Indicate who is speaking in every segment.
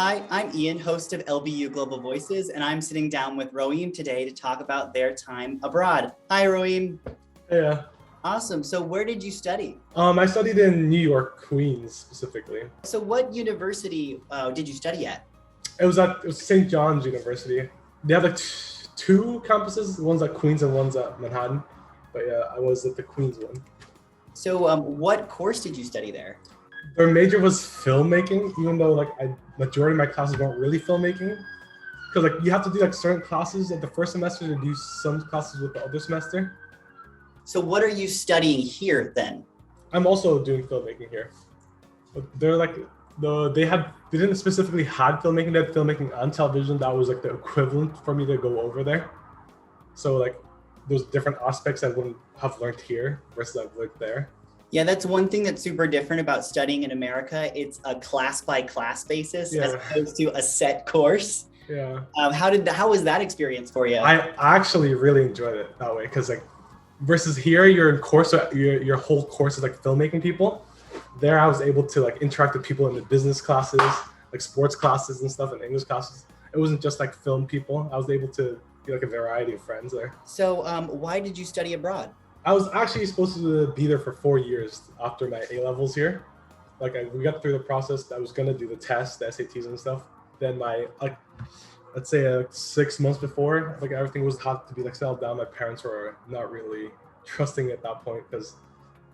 Speaker 1: Hi, I'm Ian, host of LBU Global Voices, and I'm sitting down with Roemme today to talk about their time abroad. Hi, Roemme.
Speaker 2: Yeah.
Speaker 1: Awesome. So where did you study?
Speaker 2: I studied in New York, Queens specifically.
Speaker 1: So what university did you study at?
Speaker 2: It was St. John's University. They have like two campuses. One's at Queens and one's at Manhattan. But yeah, I was at the Queens one.
Speaker 1: So what course did you study there?
Speaker 2: Their major was filmmaking, even though majority of my classes weren't really filmmaking. Because you have to do certain classes at the first semester to do some classes with the other semester.
Speaker 1: So what are you studying here then?
Speaker 2: I'm also doing filmmaking here. But they're they didn't specifically had filmmaking, they had filmmaking on television. That was the equivalent for me to go over there. So those different aspects I wouldn't have learned here versus I've learned there.
Speaker 1: Yeah, that's one thing that's super different about studying in America. It's a class by class basis as opposed to a set course.
Speaker 2: Yeah.
Speaker 1: How was that experience for you?
Speaker 2: I actually really enjoyed it that way because versus here you're in course, so your whole course is filmmaking people. There I was able to interact with people in the business classes, sports classes and stuff, and English classes. It wasn't just film people. I was able to get a variety of friends there.
Speaker 1: So why did you study abroad?
Speaker 2: I was actually supposed to be there for 4 years after my A-levels here. We got through the process. I was gonna do the tests, the SATs and stuff. Then let's say 6 months before, everything was had to be settled down. My parents were not really trusting at that point because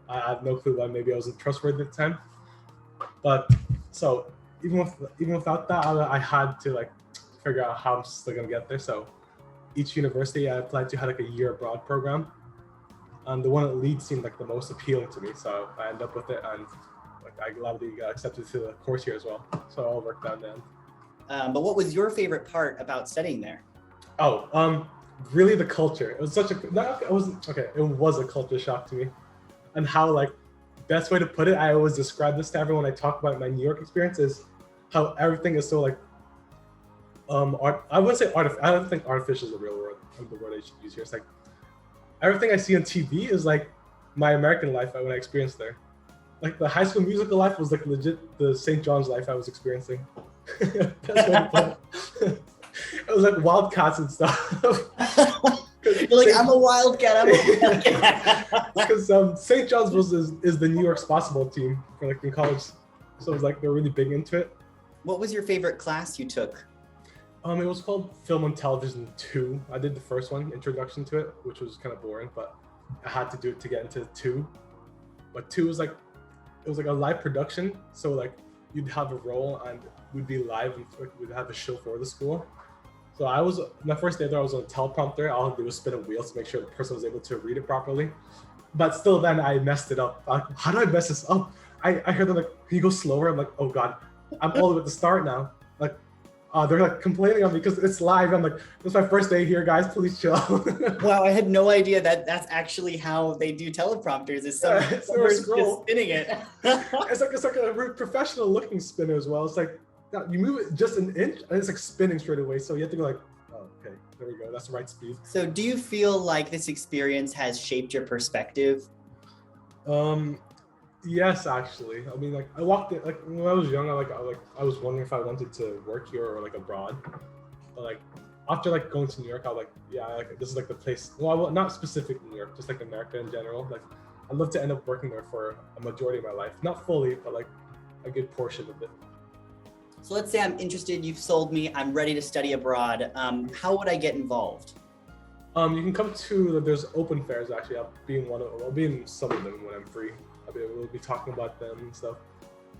Speaker 2: I had no clue why. Maybe I wasn't trustworthy at the time. But so even without that, I had to figure out how I'm still gonna get there. So each university I applied to had a year abroad program. And the one at Leeds seemed the most appealing to me, so I ended up with it, and I gladly got accepted to the course here as well. So it all worked out then.
Speaker 1: But what was your favorite part about studying there?
Speaker 2: Really the culture. It was it was a culture shock to me, and how best way to put it, I always describe this to everyone when I talk about my New York experience, is how everything is so I wouldn't say artificial. I don't think artificial is the real word. The word I should use here. It's everything I see on TV is my American life when I experienced there. The High School Musical life was legit the St. John's life I was experiencing. That's what it was Wildcats and stuff.
Speaker 1: You're I'm a Wildcat.
Speaker 2: Because St. John's is the New York's basketball team for in college, so it was they're really big into it.
Speaker 1: What was your favorite class you took?
Speaker 2: It was called Film and Television 2. I did the first one, introduction to it, which was kind of boring, but I had to do it to get into 2. But 2 was it was a live production, so you'd have a role and we'd be live and we'd have a show for the school. So my first day there, I was on a teleprompter. All I had to do was spin a wheel to make sure the person was able to read it properly. But still, then I messed it up. How do I mess this up? I heard them can you go slower? I'm oh God, I'm all the way at the start now. They're complaining on me because it's live. I'm this is my first day here, guys. Please chill.
Speaker 1: Wow, I had no idea that that's actually how they do teleprompters. Is someone just spinning it?
Speaker 2: It's a really professional looking spinner as well. It's you move it just an inch and it's spinning straight away. So you have to go oh, okay, there we go. That's the right speed.
Speaker 1: So do you feel like this experience has shaped your perspective?
Speaker 2: Yes, actually. I mean, I walked in, when I was young, I was wondering if I wanted to work here or abroad. But after going to New York, I was this is the place. Well, not specifically New York, just America in general. I'd love to end up working there for a majority of my life, not fully, but a good portion of it.
Speaker 1: So let's say I'm interested. You've sold me. I'm ready to study abroad. How would I get involved?
Speaker 2: You can come to there's open fairs actually. I'll be in some of them when I'm free. We'll be talking about them and stuff.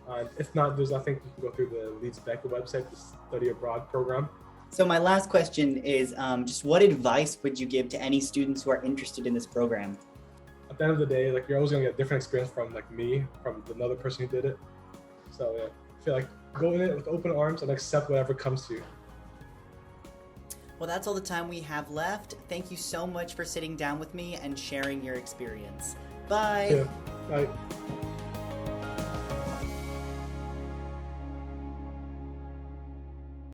Speaker 2: And if not, I think you can go through the Leeds Beckett website, the study abroad program.
Speaker 1: So my last question is just what advice would you give to any students who are interested in this program?
Speaker 2: At the end of the day, you're always gonna get a different experience from me, from another person who did it. So yeah, I feel go in it with open arms and accept whatever comes to you.
Speaker 1: Well, that's all the time we have left. Thank you so much for sitting down with me and sharing your experience. Bye.
Speaker 2: Yeah. Bye.